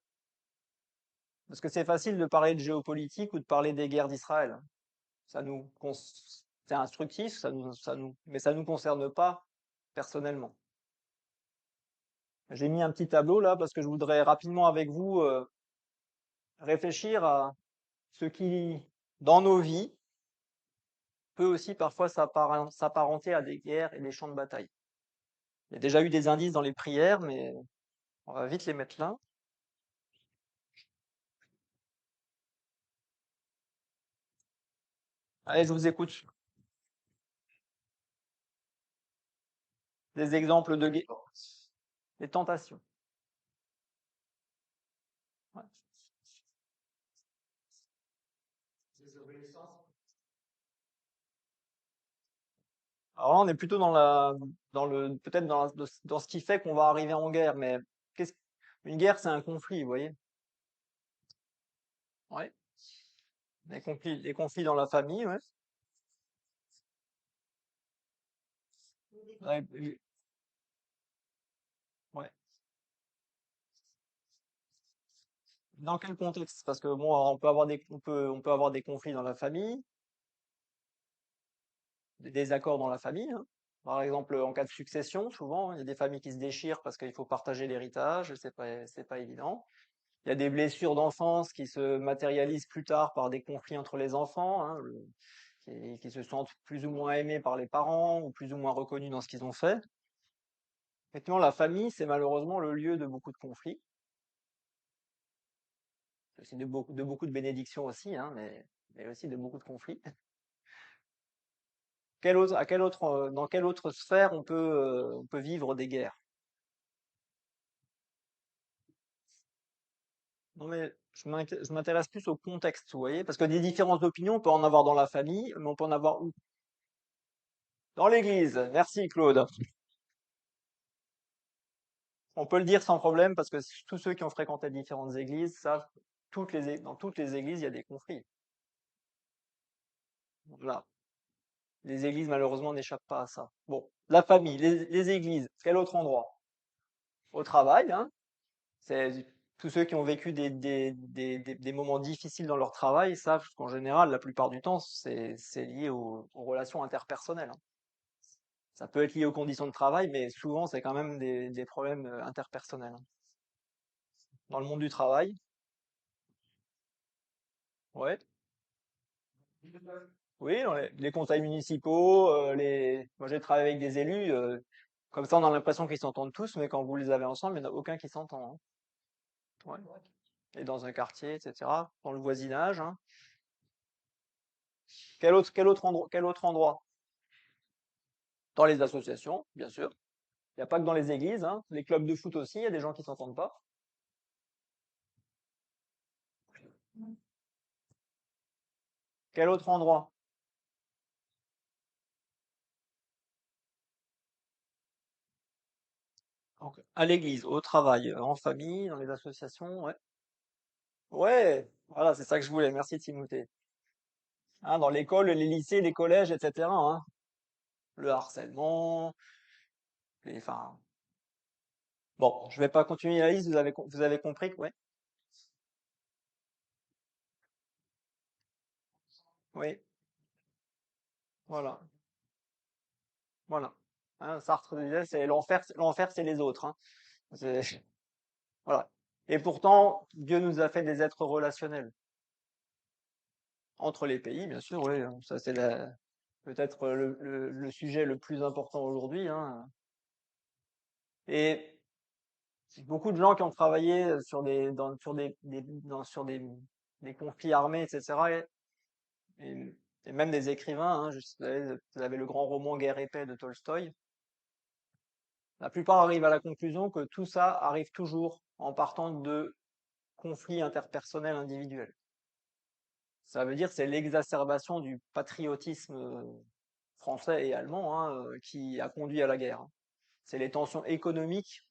Parce que c'est facile de parler de géopolitique ou de parler des guerres d'Israël. C'est instructif, mais ça nous concerne pas personnellement. J'ai mis un petit tableau là parce que je voudrais rapidement avec vous réfléchir à ce qui, dans nos vies, peut aussi parfois s'apparenter à des guerres et des champs de bataille. Il y a déjà eu des indices dans les prières, mais on va vite les mettre là. Allez, je vous écoute. Des exemples de guerre, des tentations. Ouais. Alors là, on est plutôt peut-être dans ce qui fait qu'on va arriver en guerre, mais qu'est-ce, une guerre, c'est un conflit, vous voyez? Ouais. Les conflits dans la famille, ouais. Ouais, ouais. Dans quel contexte? Parce que bon, on peut avoir des conflits dans la famille, des désaccords dans la famille, hein. Par exemple, en cas de succession, souvent, il y a des familles qui se déchirent parce qu'il faut partager l'héritage, c'est pas évident. Il y a des blessures d'enfance qui se matérialisent plus tard par des conflits entre les enfants, hein, qui se sentent plus ou moins aimés par les parents ou plus ou moins reconnus dans ce qu'ils ont fait. Effectivement, la famille, c'est malheureusement le lieu de beaucoup de conflits, c'est de beaucoup de bénédictions aussi, hein, mais aussi de beaucoup de conflits. Dans quelle autre sphère on peut vivre des guerres? Non, mais je m'intéresse plus au contexte, vous voyez, parce que des différences d'opinion, on peut en avoir dans la famille, mais on peut en avoir où? Dans l'église. Merci, Claude. On peut le dire sans problème, parce que tous ceux qui ont fréquenté différentes églises savent, dans toutes les églises, il y a des conflits. Voilà. Les églises, malheureusement, n'échappent pas à ça. Bon, la famille, les églises, quel autre endroit? Au travail, hein. C'est tous ceux qui ont vécu des moments difficiles dans leur travail savent qu'en général, la plupart du temps, c'est lié aux relations interpersonnelles, hein. Ça peut être lié aux conditions de travail, mais souvent, c'est quand même des problèmes interpersonnels, hein. Dans le monde du travail, ouais. Oui, dans les conseils municipaux, moi j'ai travaillé avec des élus, comme ça on a l'impression qu'ils s'entendent tous, mais quand vous les avez ensemble, il n'y en a aucun qui s'entend, hein. Ouais. Et dans un quartier, etc., dans le voisinage, hein. Quel autre endroit? Dans les associations, bien sûr. Il n'y a pas que dans les églises, hein. Les clubs de foot aussi, il y a des gens qui s'entendent pas. Quel autre endroit? Donc, à l'église, au travail, en famille, dans les associations, ouais. Ouais, voilà, c'est ça que je voulais. Merci Timothée. Hein, dans l'école, les lycées, les collèges, etc., hein. Le harcèlement, enfin, bon, je vais pas continuer la liste, vous avez compris que, ouais, oui, voilà, voilà. Hein, Sartre disait, c'est l'enfer, c'est les autres, hein. C'est- Voilà. Et pourtant, Dieu nous a fait des êtres relationnels entre les pays, bien sûr, oui, hein. Ça, c'est peut-être le sujet le plus important aujourd'hui, hein. Et beaucoup de gens qui ont travaillé sur des conflits armés, etc., et, et même des écrivains, hein, vous avez le grand roman Guerre et paix de Tolstoï. La plupart arrivent à la conclusion que tout ça arrive toujours en partant de conflits interpersonnels individuels. Ça veut dire que c'est l'exacerbation du patriotisme français et allemand, hein, qui a conduit à la guerre, hein. C'est les tensions économiques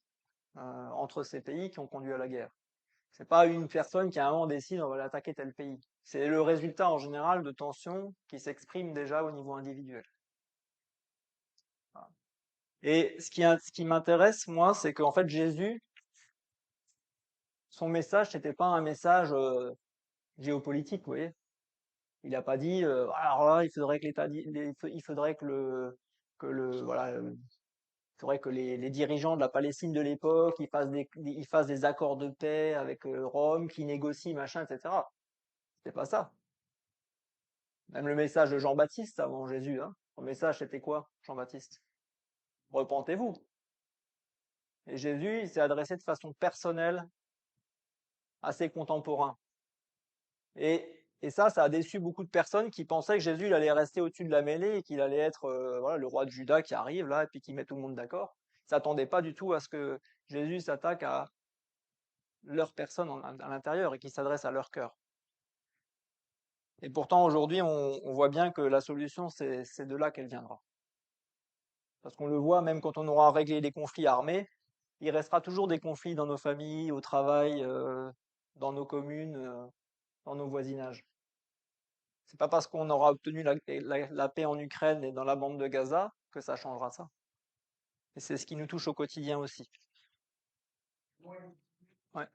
entre ces pays qui ont conduit à la guerre. C'est pas une personne qui à un moment décide on va attaquer tel pays. C'est le résultat en général de tensions qui s'expriment déjà au niveau individuel. Voilà. Et ce qui m'intéresse, moi, c'est qu'en fait, Jésus, son message, c'était pas un message géopolitique, vous voyez. Il n'a pas dit, alors là, il faudrait que il faudrait voilà, il faudrait que les dirigeants de la Palestine de l'époque, ils fassent des accords de paix avec Rome, qui négocient, machin, etc. C'était pas ça. Même le message de Jean-Baptiste avant Jésus, hein. Son message, c'était quoi, Jean-Baptiste? Repentez-vous. Et Jésus, il s'est adressé de façon personnelle à ses contemporains. Et ça a déçu beaucoup de personnes qui pensaient que Jésus il allait rester au-dessus de la mêlée et qu'il allait être voilà, le roi de Juda qui arrive là et puis qui met tout le monde d'accord. Ils s'attendaient pas du tout à ce que Jésus s'attaque à leur personne à l'intérieur et qu'il s'adresse à leur cœur. Et pourtant, aujourd'hui, on voit bien que la solution, c'est de là qu'elle viendra. Parce qu'on le voit, même quand on aura réglé les conflits armés, il restera toujours des conflits dans nos familles, au travail, dans nos communes, dans nos voisinages. C'est pas parce qu'on aura obtenu la paix en Ukraine et dans la bande de Gaza que ça changera ça. Et c'est ce qui nous touche au quotidien aussi. Ouais.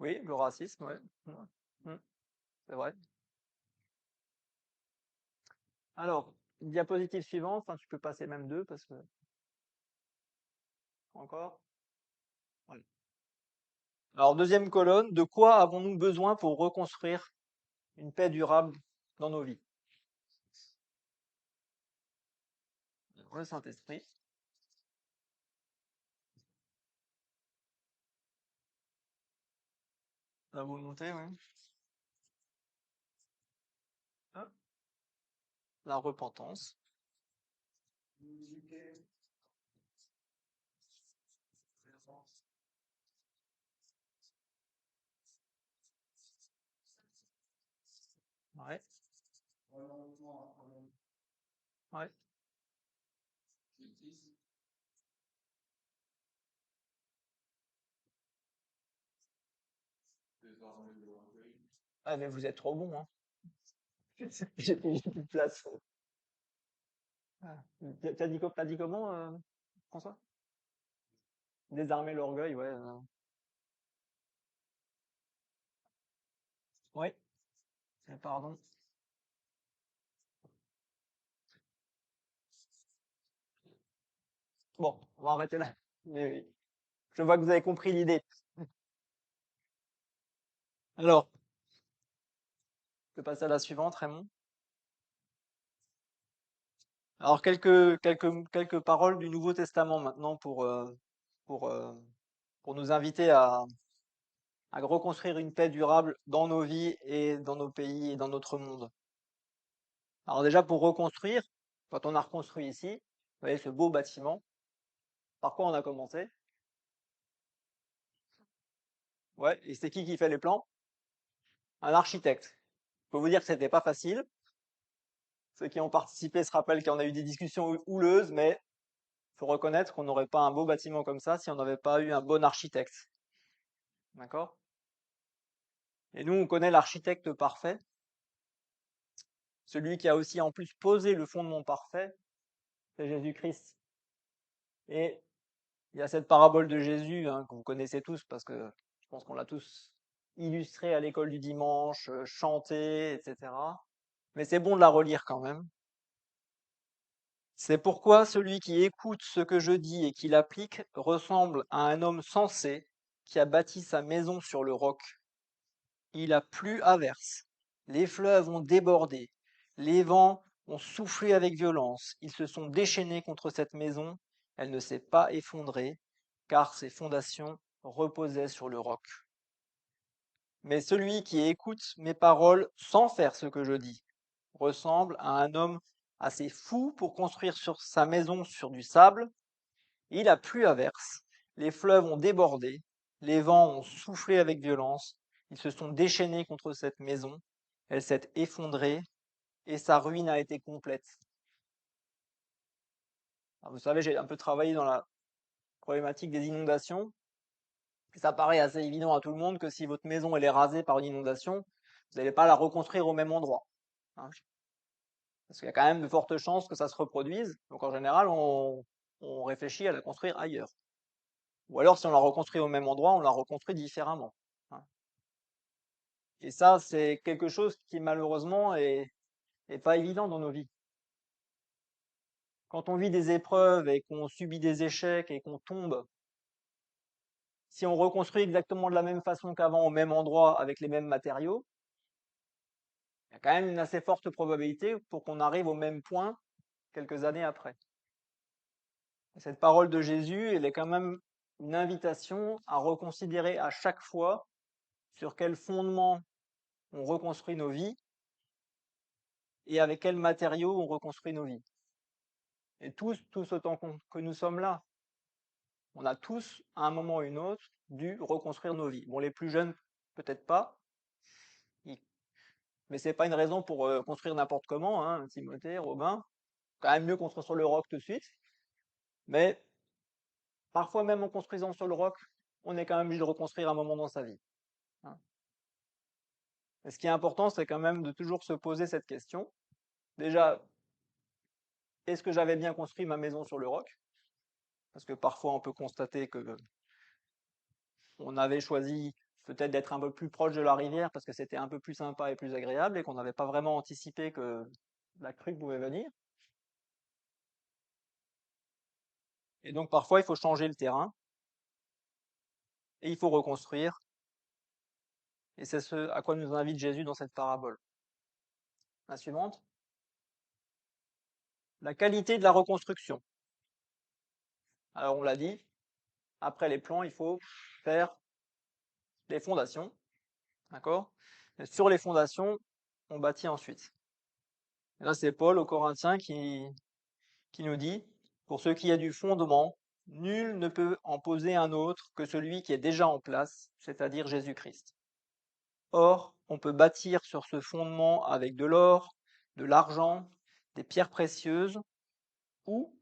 Oui, le racisme, ouais. Ouais. Mm. C'est vrai. Alors, diapositive suivante, enfin, tu peux passer même deux parce que encore. Voilà. Alors, deuxième colonne, de quoi avons-nous besoin pour reconstruire une paix durable dans nos vies? Le Saint-Esprit. La volonté, oui. Hop. La repentance. Ouais. Ouais. Ah, mais vous êtes trop bon, hein. J'ai plus de place. Ah. T'as dit comment, François? Désarmer l'orgueil, ouais. Ouais. Pardon. Bon, on va arrêter là. Mais oui. Je vois que vous avez compris l'idée. Alors, je peux passer à la suivante, Raymond. Alors, quelques paroles du Nouveau Testament maintenant pour, euh, pour nous inviter à reconstruire une paix durable dans nos vies et dans nos pays et dans notre monde. Alors déjà, pour reconstruire, quand on a reconstruit ici, vous voyez ce beau bâtiment, par quoi on a commencé? Ouais, et c'est qui fait les plans? Un architecte. Je peux vous dire que c'était pas facile. Ceux qui ont participé se rappellent qu'on a eu des discussions houleuses, mais il faut reconnaître qu'on n'aurait pas un beau bâtiment comme ça si on n'avait pas eu un bon architecte. D'accord? Et nous, on connaît l'architecte parfait, celui qui a aussi en plus posé le fondement parfait, c'est Jésus-Christ. Et il y a cette parabole de Jésus, hein, que vous connaissez tous parce que je pense qu'on l'a tous illustré à l'école du dimanche, chanté, etc. Mais c'est bon de la relire quand même. C'est pourquoi celui qui écoute ce que je dis et qui l'applique ressemble à un homme sensé qui a bâti sa maison sur le roc. Il a plu à verse, les fleuves ont débordé, les vents ont soufflé avec violence, ils se sont déchaînés contre cette maison, elle ne s'est pas effondrée, car ses fondations reposaient sur le roc. Mais celui qui écoute mes paroles sans faire ce que je dis ressemble à un homme assez fou pour construire sur sa maison sur du sable. Il a plu à verse, les fleuves ont débordé, les vents ont soufflé avec violence, ils se sont déchaînés contre cette maison, elle s'est effondrée et sa ruine a été complète. Alors, vous savez, j'ai un peu travaillé dans la problématique des inondations. Ça paraît assez évident à tout le monde que si votre maison elle est rasée par une inondation, vous n'allez pas la reconstruire au même endroit, hein. Parce qu'il y a quand même de fortes chances que ça se reproduise. Donc en général, on réfléchit à la construire ailleurs. Ou alors, si on la reconstruit au même endroit, on la reconstruit différemment, hein. Et ça, c'est quelque chose qui malheureusement est pas évident dans nos vies. Quand on vit des épreuves et qu'on subit des échecs et qu'on tombe, si on reconstruit exactement de la même façon qu'avant au même endroit avec les mêmes matériaux, il y a quand même une assez forte probabilité pour qu'on arrive au même point quelques années après. Et cette parole de Jésus, elle est quand même une invitation à reconsidérer à chaque fois sur quel fondement on reconstruit nos vies et avec quels matériaux on reconstruit nos vies. Et tous autant que nous sommes là, on a tous, à un moment ou une autre, dû reconstruire nos vies. Bon, les plus jeunes, peut-être pas, mais c'est pas une raison pour construire n'importe comment, hein, Timothée, Robin. Quand même mieux construire sur le roc tout de suite. Mais parfois, même en construisant sur le roc, on est quand même obligé de reconstruire un moment dans sa vie, hein. Et ce qui est important, c'est quand même de toujours se poser cette question. Déjà, est-ce que j'avais bien construit ma maison sur le roc? Parce que parfois, on peut constater que on avait choisi peut-être d'être un peu plus proche de la rivière parce que c'était un peu plus sympa et plus agréable et qu'on n'avait pas vraiment anticipé que la crue pouvait venir. Et donc parfois, il faut changer le terrain et il faut reconstruire. Et c'est ce à quoi nous invite Jésus dans cette parabole. La suivante. La qualité de la reconstruction. Alors on l'a dit, après les plans, il faut faire les fondations. D'accord? Sur les fondations, on bâtit ensuite. Et là, c'est Paul aux Corinthiens qui nous dit, pour ce qui est du fondement, nul ne peut en poser un autre que celui qui est déjà en place, c'est-à-dire Jésus-Christ. Or, on peut bâtir sur ce fondement avec de l'or, de l'argent, des pierres précieuses ou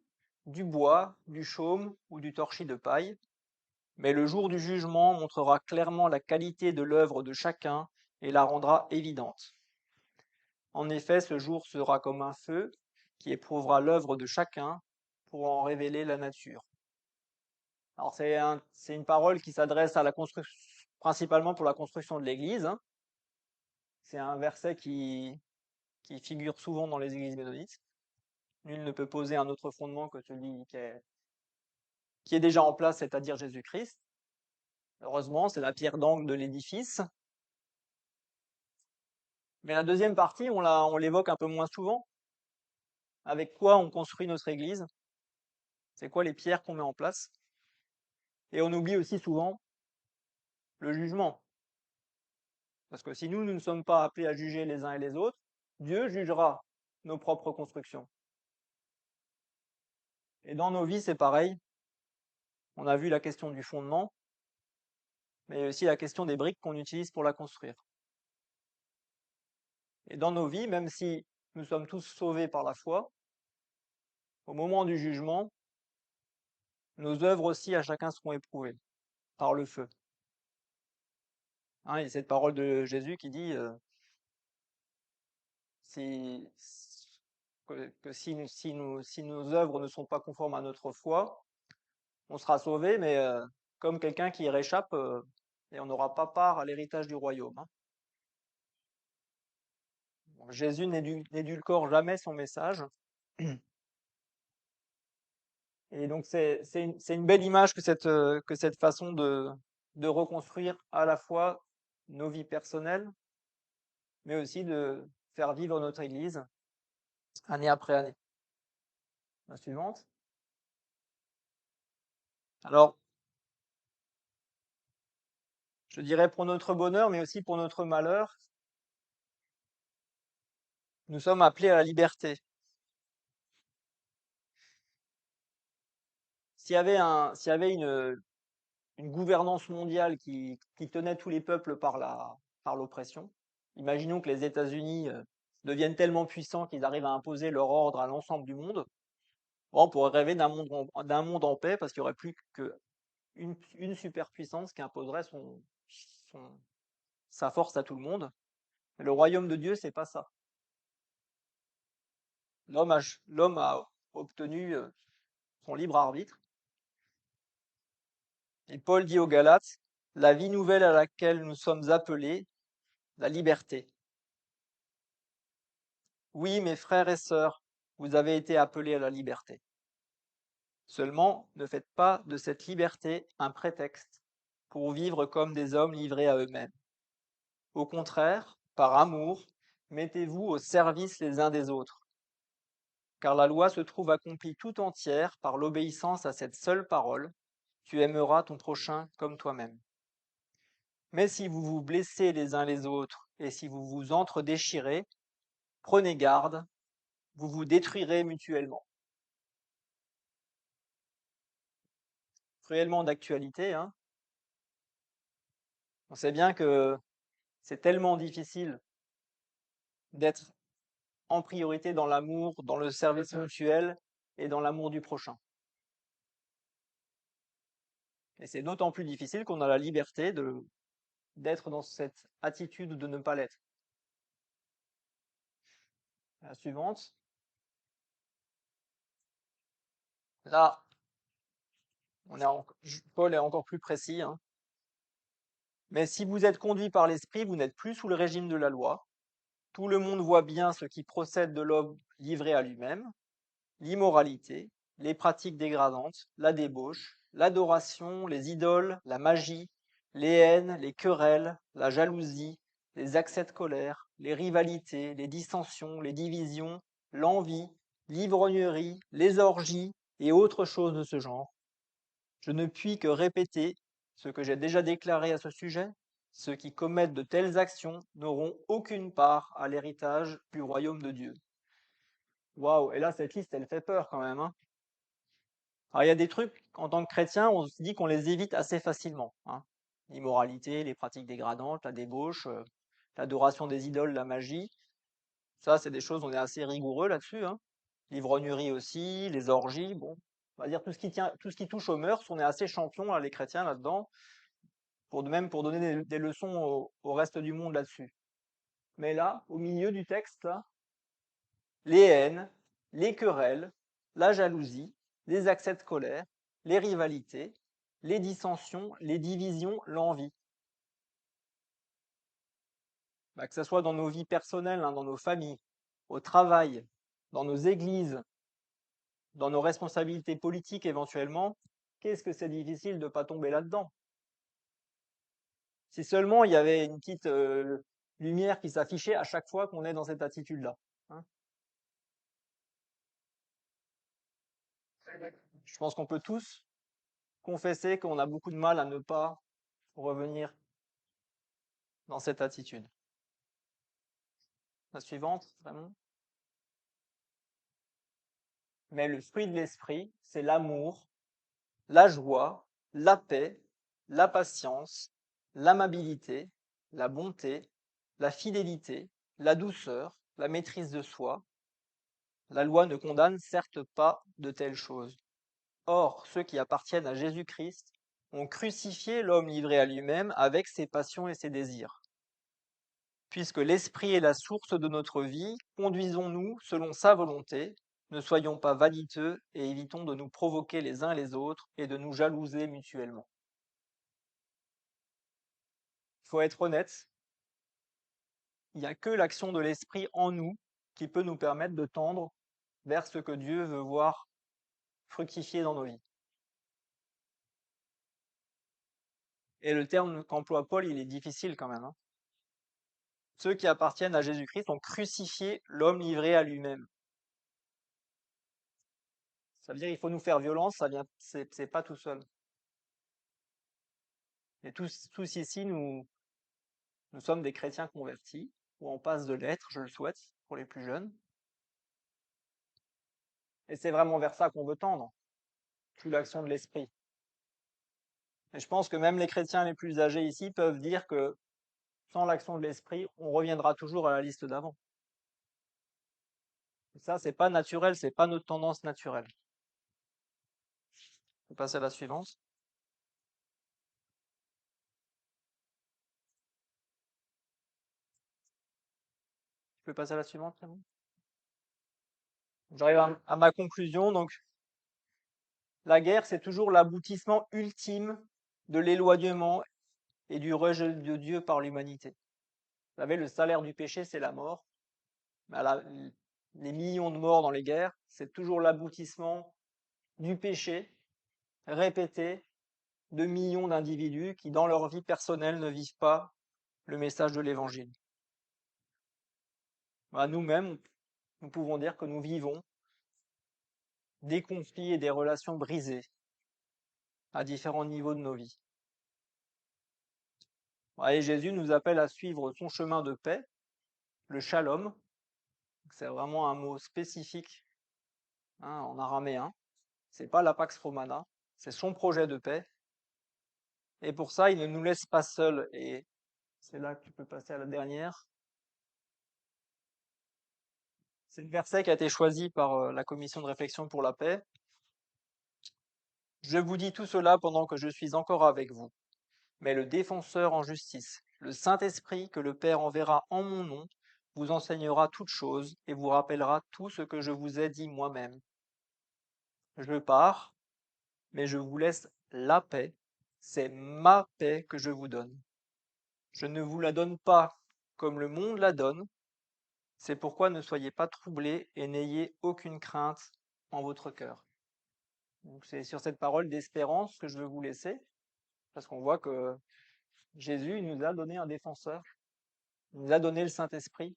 du bois, du chaume ou du torchis de paille. Mais le jour du jugement montrera clairement la qualité de l'œuvre de chacun et la rendra évidente. En effet, ce jour sera comme un feu qui éprouvera l'œuvre de chacun pour en révéler la nature. Alors c'est une parole qui s'adresse à la construction, principalement pour la construction de l'Église, hein. C'est un verset qui figure souvent dans les églises ménonites. Nul ne peut poser un autre fondement que celui qui est déjà en place, c'est-à-dire Jésus-Christ. Heureusement, c'est la pierre d'angle de l'édifice. Mais la deuxième partie, on l'évoque un peu moins souvent. Avec quoi on construit notre église? C'est quoi les pierres qu'on met en place? Et on oublie aussi souvent le jugement. Parce que si nous ne sommes pas appelés à juger les uns et les autres, Dieu jugera nos propres constructions. Et dans nos vies, c'est pareil. On a vu la question du fondement, mais aussi la question des briques qu'on utilise pour la construire. Et dans nos vies, même si nous sommes tous sauvés par la foi, au moment du jugement, nos œuvres aussi à chacun seront éprouvées par le feu. Hein, et cette parole de Jésus qui dit si, que si nos œuvres ne sont pas conformes à notre foi, on sera sauvé, mais comme quelqu'un qui y réchappe, et on n'aura pas part à l'héritage du royaume. Hein. Bon, Jésus n'édulcore jamais son message. Et donc c'est une belle image que cette façon de reconstruire à la fois nos vies personnelles, mais aussi de faire vivre notre Église année après année. La suivante. Alors, je dirais pour notre bonheur, mais aussi pour notre malheur, nous sommes appelés à la liberté. S'il y avait une gouvernance mondiale qui tenait tous les peuples par l'oppression, imaginons que les États-Unis deviennent tellement puissants qu'ils arrivent à imposer leur ordre à l'ensemble du monde. Bon, on pourrait rêver d'un monde en paix parce qu'il n'y aurait plus qu'une superpuissance qui imposerait sa force à tout le monde. Mais le royaume de Dieu, c'est pas ça. L'homme a obtenu son libre arbitre. Et Paul dit aux Galates, la vie nouvelle à laquelle nous sommes appelés, la liberté. Oui, mes frères et sœurs, vous avez été appelés à la liberté. Seulement, ne faites pas de cette liberté un prétexte pour vivre comme des hommes livrés à eux-mêmes. Au contraire, par amour, mettez-vous au service les uns des autres. Car la loi se trouve accomplie tout entière par l'obéissance à cette seule parole, tu aimeras ton prochain comme toi-même. Mais si vous vous blessez les uns les autres et si vous vous entre-déchirez, prenez garde, vous vous détruirez mutuellement. Cruellement d'actualité, hein. On sait bien que c'est tellement difficile d'être en priorité dans l'amour, dans le service mutuel et dans l'amour du prochain. Et c'est d'autant plus difficile qu'on a la liberté d'être dans cette attitude de ne pas l'être. La suivante. Là, Paul est encore plus précis. Hein. Mais si vous êtes conduit par l'esprit, vous n'êtes plus sous le régime de la loi. Tout le monde voit bien ce qui procède de l'homme livré à lui-même, l'immoralité, les pratiques dégradantes, la débauche, l'adoration, les idoles, la magie, les haines, les querelles, la jalousie, les accès de colère, les rivalités, les dissensions, les divisions, l'envie, l'ivrognerie, les orgies et autres choses de ce genre. Je ne puis que répéter ce que j'ai déjà déclaré à ce sujet. Ceux qui commettent de telles actions n'auront aucune part à l'héritage du royaume de Dieu. Waouh, et là, cette liste, elle fait peur quand même, hein. Alors, il y a des trucs, en tant que chrétien, on se dit qu'on les évite assez facilement, hein. L'immoralité, les pratiques dégradantes, la débauche, l'adoration des idoles, la magie. Ça, c'est des choses, on est assez rigoureux là-dessus, hein. L'ivrognerie aussi, les orgies, bon. On va dire tout ce qui touche aux mœurs, on est assez champions, là, les chrétiens, là-dedans, même pour donner des leçons au reste du monde là-dessus. Mais là, au milieu du texte, là, les haines, les querelles, la jalousie, les accès de colère, les rivalités, les dissensions, les divisions, l'envie. Que ce soit dans nos vies personnelles, hein, dans nos familles, au travail, dans nos églises, dans nos responsabilités politiques éventuellement, qu'est-ce que c'est difficile de ne pas tomber là-dedans. Si seulement il y avait une petite lumière qui s'affichait à chaque fois qu'on est dans cette attitude-là, hein. Je pense qu'on peut tous confesser qu'on a beaucoup de mal à ne pas revenir dans cette attitude. La suivante, vraiment. Mais le fruit de l'esprit, c'est l'amour, la joie, la paix, la patience, l'amabilité, la bonté, la fidélité, la douceur, la maîtrise de soi. La loi ne condamne certes pas de telles choses. Or, ceux qui appartiennent à Jésus-Christ ont crucifié l'homme livré à lui-même avec ses passions et ses désirs. Puisque l'Esprit est la source de notre vie, conduisons-nous selon sa volonté, ne soyons pas vaniteux et évitons de nous provoquer les uns les autres et de nous jalouser mutuellement. Il faut être honnête, il n'y a que l'action de l'Esprit en nous qui peut nous permettre de tendre vers ce que Dieu veut voir fructifier dans nos vies. Et le terme qu'emploie Paul, il est difficile quand même, hein. Ceux qui appartiennent à Jésus-Christ ont crucifié l'homme livré à lui-même. Ça veut dire qu'il faut nous faire violence, c'est pas tout seul. Et tous ici, nous sommes des chrétiens convertis, ou en passe de l'être, je le souhaite, pour les plus jeunes. Et c'est vraiment vers ça qu'on veut tendre, sous l'action de l'esprit. Et je pense que même les chrétiens les plus âgés ici peuvent dire que sans l'action de l'esprit, on reviendra toujours à la liste d'avant. Et ça, c'est pas naturel, c'est pas notre tendance naturelle. On peut passer à la suivante. Tu peux passer à la suivante, Clément. J'arrive à ma conclusion. Donc, la guerre, c'est toujours l'aboutissement ultime de l'éloignement et du rejet de Dieu par l'humanité. Vous savez, le salaire du péché, c'est la mort. Les millions de morts dans les guerres, c'est toujours l'aboutissement du péché répété de millions d'individus qui, dans leur vie personnelle, ne vivent pas le message de l'Évangile. Nous-mêmes, nous pouvons dire que nous vivons des conflits et des relations brisées à différents niveaux de nos vies. Et Jésus nous appelle à suivre son chemin de paix, le shalom. C'est vraiment un mot spécifique, hein, en araméen. C'est pas la Pax Romana, c'est son projet de paix. Et pour ça, il ne nous laisse pas seuls. Et c'est là que tu peux passer à la dernière. C'est le verset qui a été choisi par la commission de réflexion pour la paix. Je vous dis tout cela pendant que je suis encore avec vous. Mais le défenseur en justice, le Saint-Esprit que le Père enverra en mon nom, vous enseignera toutes choses et vous rappellera tout ce que je vous ai dit moi-même. Je pars, mais je vous laisse la paix. C'est ma paix que je vous donne. Je ne vous la donne pas comme le monde la donne. C'est pourquoi ne soyez pas troublés et n'ayez aucune crainte en votre cœur. Donc c'est sur cette parole d'espérance que je veux vous laisser, parce qu'on voit que Jésus, il nous a donné un défenseur, il nous a donné le Saint-Esprit.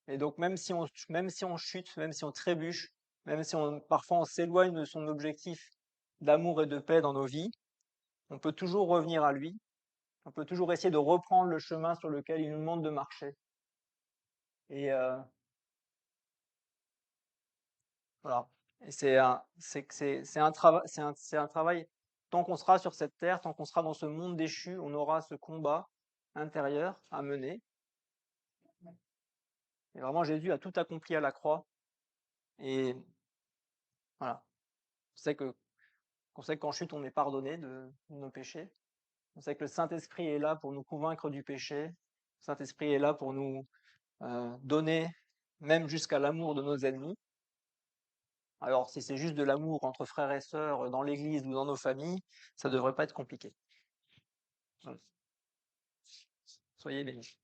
Et donc même si on chute, même si on trébuche, même si parfois on s'éloigne de son objectif d'amour et de paix dans nos vies, on peut toujours revenir à lui, on peut toujours essayer de reprendre le chemin sur lequel il nous demande de marcher. Et voilà. Et c'est un travail. Tant qu'on sera sur cette terre, tant qu'on sera dans ce monde déchu, on aura ce combat intérieur à mener. Et vraiment, Jésus a tout accompli à la croix. Et voilà. On sait que, on sait qu'en chute, on est pardonné de nos péchés. On sait que le Saint-Esprit est là pour nous convaincre du péché. Le Saint-Esprit est là pour nous donner même jusqu'à l'amour de nos ennemis. Alors, si c'est juste de l'amour entre frères et sœurs dans l'église ou dans nos familles, ça devrait pas être compliqué. Voilà. Soyez bénis.